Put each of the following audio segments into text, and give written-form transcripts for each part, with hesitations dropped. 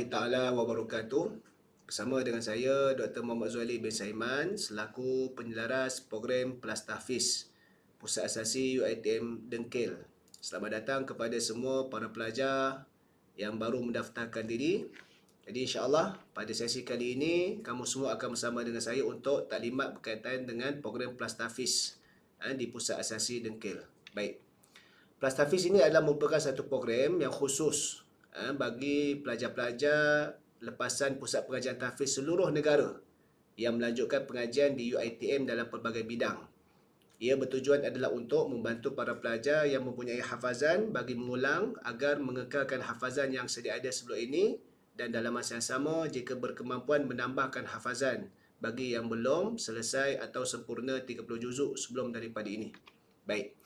warahmatullahi taala wabarakatuh. Bersama dengan saya Dr. Muhammad Zuhaili bin Saiman selaku penyelaras program Plus Tahfiz Pusat Asasi UiTM Dengkil. Selamat datang kepada semua para pelajar yang baru mendaftarkan diri. Jadi insya-Allah pada sesi kali ini kamu semua akan bersama dengan saya untuk taklimat berkaitan dengan program Plus Tahfiz di Pusat Asasi Dengkil. Baik. Plus Tahfiz ini adalah merupakan satu program yang khusus bagi pelajar-pelajar lepasan Pusat Pengajian Tahfiz seluruh negara yang melanjutkan pengajian di UiTM dalam pelbagai bidang. Ia bertujuan adalah untuk membantu para pelajar yang mempunyai hafazan bagi mengulang agar mengekalkan hafazan yang sedia ada sebelum ini, dan dalam masa yang sama jika berkemampuan menambahkan hafazan bagi yang belum selesai atau sempurna 30 juzuk sebelum daripada ini. Baik.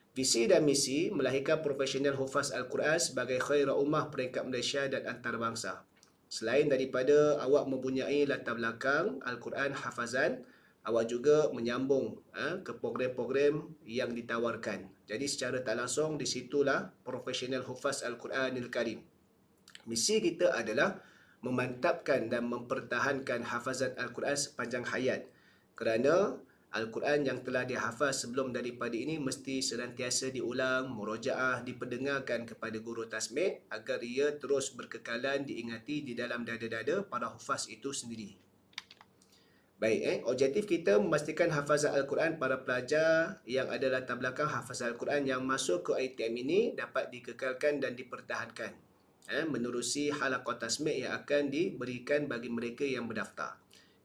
Visi dan misi melahirkan profesional hufaz Al-Quran sebagai khairul ummah peringkat Malaysia dan antarabangsa. Selain daripada awak mempunyai latar belakang Al-Quran hafazan, awak juga menyambung ke program-program yang ditawarkan. Jadi secara tak langsung di situlah profesional hufaz Al-Quranil Karim. Misi kita adalah memantapkan dan mempertahankan hafazan Al-Quran sepanjang hayat. Kerana Al-Quran yang telah dihafaz sebelum daripada ini mesti senantiasa diulang, murojaah, diperdengarkan kepada guru tasmid agar ia terus berkekalan diingati di dalam dada-dada para hufaz itu sendiri. Baik, objektif kita memastikan hafazan Al-Quran para pelajar yang ada latar belakang hafazan Al-Quran yang masuk ke UiTM ini dapat dikekalkan dan dipertahankan menerusi halaqah tasmid yang akan diberikan bagi mereka yang berdaftar.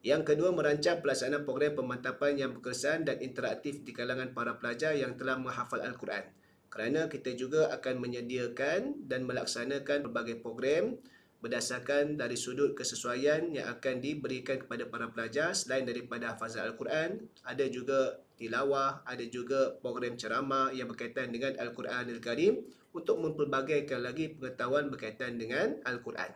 Yang kedua, merancang pelaksanaan program pemantapan yang berkesan dan interaktif di kalangan para pelajar yang telah menghafal Al-Quran. Kerana kita juga akan menyediakan dan melaksanakan berbagai program berdasarkan dari sudut kesesuaian yang akan diberikan kepada para pelajar. Selain daripada hafazan Al-Quran, ada juga tilawah, ada juga program ceramah yang berkaitan dengan Al-Quranil Karim untuk mempelbagaikan lagi pengetahuan berkaitan dengan Al-Quran.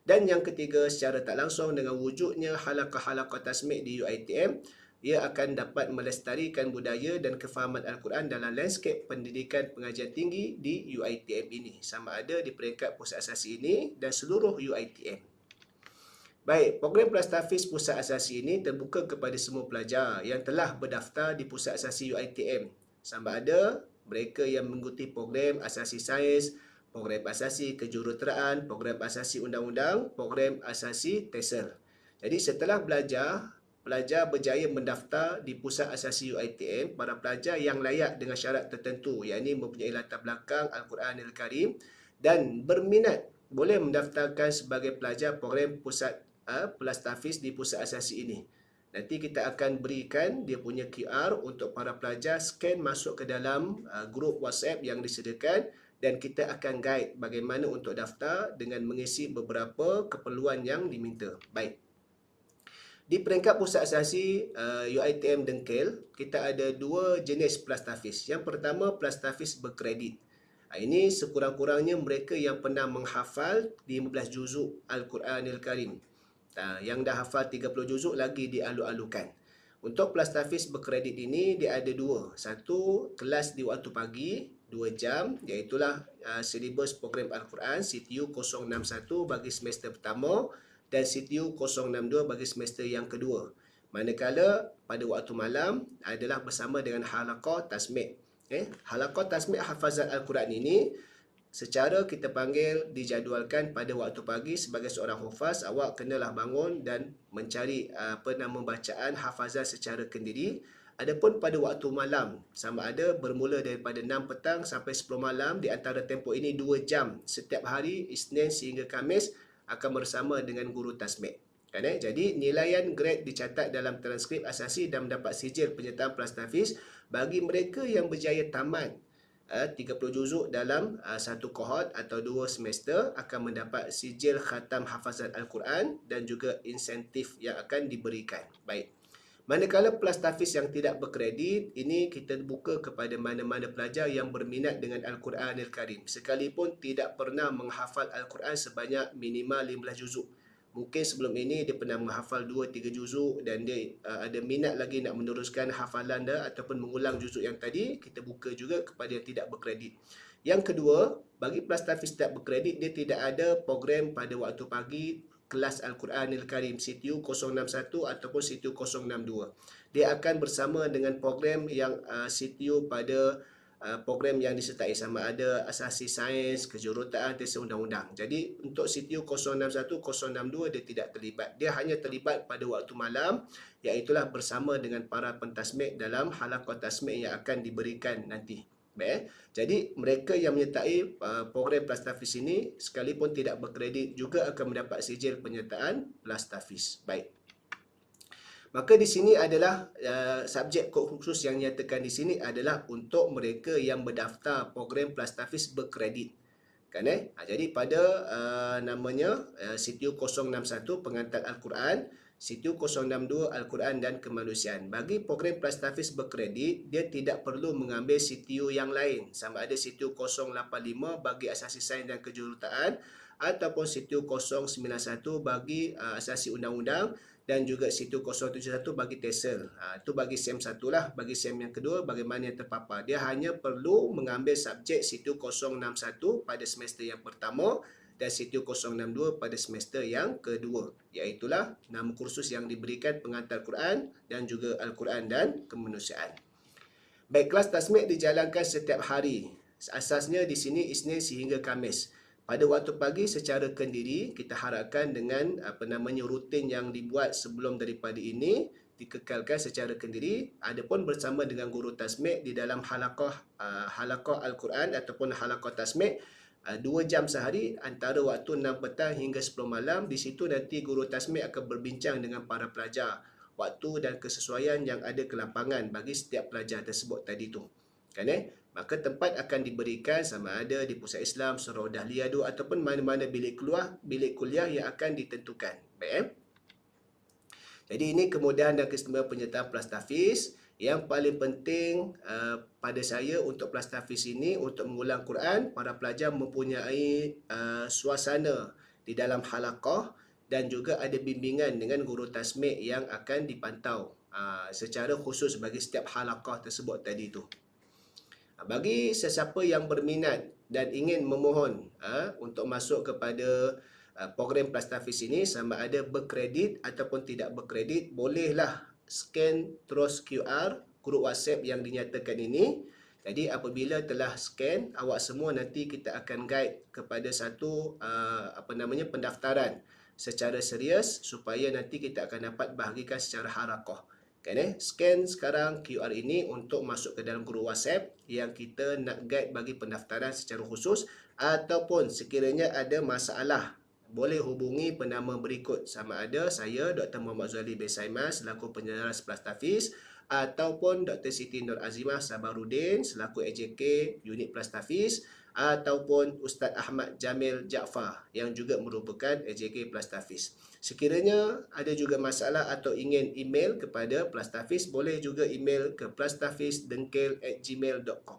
Dan yang ketiga, secara tak langsung dengan wujudnya halaqah-halaqah tasmid di UiTM, ia akan dapat melestarikan budaya dan kefahaman Al-Quran dalam lanskap pendidikan pengajian tinggi di UiTM ini, sama ada di peringkat Pusat Asasi ini dan seluruh UiTM. Baik, program Plus Tahfiz Pusat Asasi ini terbuka kepada semua pelajar yang telah berdaftar di Pusat Asasi UiTM, sama ada mereka yang mengikuti program Asasi Sains, program asasi kejuruteraan, program asasi undang-undang, program asasi TESOL. Jadi setelah pelajar berjaya mendaftar di Pusat Asasi UiTM, para pelajar yang layak dengan syarat tertentu, iaitu mempunyai latar belakang Al-Quranil Karim dan berminat, boleh mendaftarkan sebagai pelajar program Plus Tahfiz di Pusat Asasi ini. Nanti kita akan berikan dia punya QR untuk para pelajar scan masuk ke dalam grup WhatsApp yang disediakan, dan kita akan guide bagaimana untuk daftar dengan mengisi beberapa keperluan yang diminta. Baik. Di peringkat Pusat Asasi UiTM Dengkil, kita ada dua jenis Plus Tahfiz. Yang pertama, Plus Tahfiz berkredit. Ini sekurang-kurangnya mereka yang pernah menghafal 15 juzuk Al-Quranil Karim. Yang dah hafal 30 juzuk lagi dialu-alukan. Untuk Plus Tahfiz berkredit ini, dia ada dua. Satu, kelas di waktu pagi, 2 jam, iaitulah silibus program Al-Quran CTU 061 bagi semester pertama dan CTU 062 bagi semester yang kedua. Manakala pada waktu malam adalah bersama dengan halaqah tasmid. Halaqah tasmid hafazan Al-Quran ini secara kita panggil dijadualkan pada waktu pagi. Sebagai seorang hufaz, awak kenalah bangun dan mencari bacaan hafazan secara kendiri. Adapun pada waktu malam, sama ada bermula daripada 6 petang sampai 10 malam, di antara tempoh ini 2 jam setiap hari, Isnin sehingga Khamis, akan bersama dengan guru tasmid. Jadi nilaian grade dicatat dalam transkrip asasi dan mendapat sijil penyertaan Plus Tahfiz bagi mereka yang berjaya tamat 30 juzuk dalam satu kohort atau 2 semester akan mendapat sijil khatam hafazan Al-Quran dan juga insentif yang akan diberikan. Baik. Manakala Plus Tahfiz yang tidak berkredit, ini kita buka kepada mana-mana pelajar yang berminat dengan Al-Quranil Karim, sekalipun tidak pernah menghafal Al-Quran sebanyak minimal 15 juzuk. Mungkin sebelum ini dia pernah menghafal 2-3 juzuk dan dia ada minat lagi nak meneruskan hafalan dia ataupun mengulang juzuk yang tadi, kita buka juga kepada yang tidak berkredit. Yang kedua, bagi Plastafis tak berkredit, dia tidak ada program pada waktu pagi kelas Al-Quranil Karim CTU 061 ataupun CTU 062. Dia akan bersama dengan program yang CTU pada program yang disertai, sama ada asasi sains, kejuruteraan, tesis undang-undang. Jadi untuk CTU 061, 062 dia tidak terlibat. Dia hanya terlibat pada waktu malam, iaitulah bersama dengan para pentasmik dalam halaqah tasmik yang akan diberikan nanti. Baik. Jadi mereka yang menyertai program Plastafis ini sekalipun tidak berkredit juga akan mendapat sijil penyertaan Plastafis. Baik. Maka di sini adalah subjek kod khusus yang nyatakan di sini adalah untuk mereka yang berdaftar program Plastafis berkredit. Kan jadi pada namanya CTU 061 pengantar Al-Quran, CTU 062 Al-Quran dan Kemanusiaan. Bagi program Plastafis berkredit, dia tidak perlu mengambil CTU yang lain, sama ada CTU 085 bagi asasi sains dan kejuruteraan ataupun CTU 091 bagi asasi undang-undang dan juga CTU 071 bagi TESOL. Itu bagi SEM 1 lah. Bagi SEM yang kedua, bagaimana yang terpapar. Dia hanya perlu mengambil subjek CTU 061 pada semester yang pertama dan CTU 062 pada semester yang kedua. Iaitulah nama kursus yang diberikan pengantar Quran dan juga Al-Quran dan Kemanusiaan. Baik, kelas tasmik dijalankan setiap hari. Asasnya di sini Isnin sehingga Khamis. Pada waktu pagi secara kendiri, kita harapkan dengan rutin yang dibuat sebelum daripada ini dikekalkan secara kendiri. Adapun bersama dengan guru tasmik di dalam halaqah Al-Quran ataupun halaqah tasmik 2 jam sehari antara waktu 6 petang hingga 10 malam. Di situ nanti guru tasmik akan berbincang dengan para pelajar waktu dan kesesuaian yang ada ke lapangan bagi setiap pelajar tersebut tadi tu. Kan Maka tempat akan diberikan sama ada di Pusat Islam, Surau Dahlia 2 ataupun mana-mana bilik kuliah yang akan ditentukan. Baik. Jadi ini kemudahan dan keistimewaan penyertaan Plastafis. Yang paling penting pada saya untuk Plastafis ini, untuk mengulang Quran, para pelajar mempunyai suasana di dalam halaqah dan juga ada bimbingan dengan guru tasmik yang akan dipantau secara khusus bagi setiap halaqah tersebut tadi tu. Bagi sesiapa yang berminat dan ingin memohon untuk masuk kepada program Plastafis ini, sama ada berkredit ataupun tidak berkredit, bolehlah scan terus QR grup WhatsApp yang dinyatakan ini. Jadi apabila telah scan, awak semua nanti kita akan guide kepada satu pendaftaran secara serius supaya nanti kita akan dapat bahagikan secara harakah. Scan sekarang QR ini untuk masuk ke dalam grup WhatsApp yang kita nak guide bagi pendaftaran secara khusus, ataupun sekiranya ada masalah boleh hubungi penama berikut, sama ada saya Dr. Muhammad Zuali bin Saiman selaku penjelaras Plastafis ataupun Dr. Siti Nur Azimah Sabarudin selaku AJK unit Plastafis ataupun Ustaz Ahmad Jamil Jaafar yang juga merupakan AJK Plastafis. Sekiranya ada juga masalah atau ingin email kepada Plastafis, boleh juga email ke plastafisdengkel@gmail.com.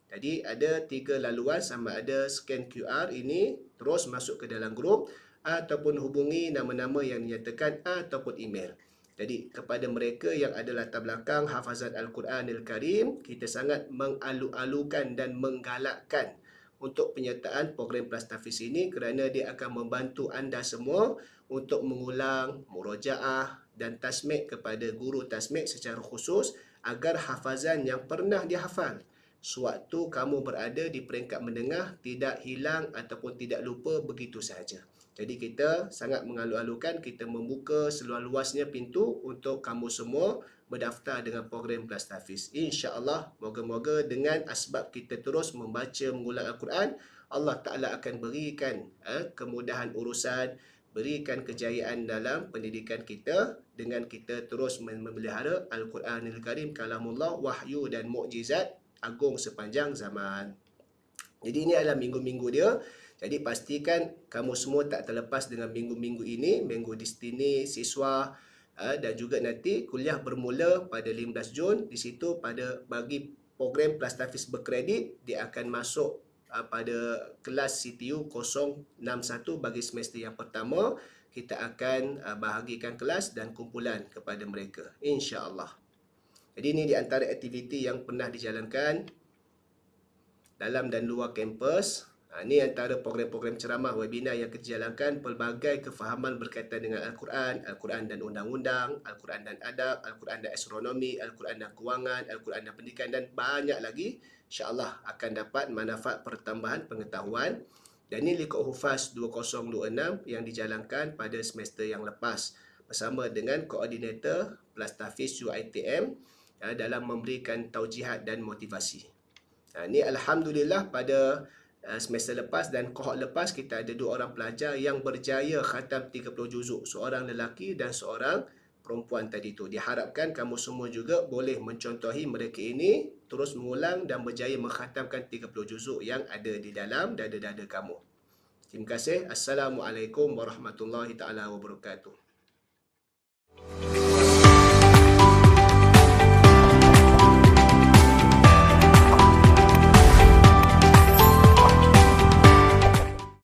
Jadi ada 3 laluan, sama ada scan QR ini terus masuk ke dalam grup ataupun hubungi nama-nama yang dinyatakan ataupun email. Jadi kepada mereka yang ada latar belakang hafazan Al-Quranil Karim, kita sangat mengalu-alukan dan menggalakkan untuk penyertaan program Plastafis ini kerana dia akan membantu anda semua untuk mengulang murojaah dan tasmik kepada guru tasmik secara khusus agar hafazan yang pernah dihafal sewaktu kamu berada di peringkat menengah tidak hilang ataupun tidak lupa begitu sahaja. Jadi kita sangat mengalu-alukan, kita membuka seluas-luasnya pintu untuk kamu semua berdaftar dengan program Plastafis. InsyaAllah, moga-moga dengan asbab kita terus membaca, mengulang Al-Quran, Allah Ta'ala akan berikan kemudahan urusan, berikan kejayaan dalam pendidikan kita dengan kita terus memelihara Al-Quranil Karim, kalamullah, wahyu dan mukjizat agung sepanjang zaman. Jadi ini adalah minggu-minggu dia. Jadi pastikan kamu semua tak terlepas dengan minggu-minggu ini, minggu destini siswa dan juga nanti kuliah bermula pada 15 Jun. Di situ bagi program Plastafis berkredit, dia akan masuk pada kelas CTU 061 bagi semester yang pertama. Kita akan bahagikan kelas dan kumpulan kepada mereka, insya-Allah. Jadi ini di antara aktiviti yang pernah dijalankan dalam dan luar kampus. Ini antara program-program ceramah webinar yang kita jalankan, pelbagai kefahaman berkaitan dengan Al-Quran, Al-Quran dan undang-undang, Al-Quran dan adab, Al-Quran dan astronomi, Al-Quran dan kewangan, Al-Quran dan pendidikan dan banyak lagi. InsyaAllah akan dapat manfaat pertambahan pengetahuan. Dan ini Liqa'u Hufaz 2026 yang dijalankan pada semester yang lepas bersama dengan koordinator Plastafiz UiTM dalam memberikan taujihat dan motivasi. Ini Alhamdulillah pada semester lepas dan kohort lepas kita ada 2 orang pelajar yang berjaya khatam 30 juzuk. Seorang lelaki dan seorang perempuan tadi tu. Diharapkan kamu semua juga boleh mencontohi mereka ini, terus mengulang dan berjaya mengkhatamkan 30 juzuk yang ada di dalam dada-dada kamu. Terima kasih. Assalamualaikum warahmatullahi taala wabarakatuh.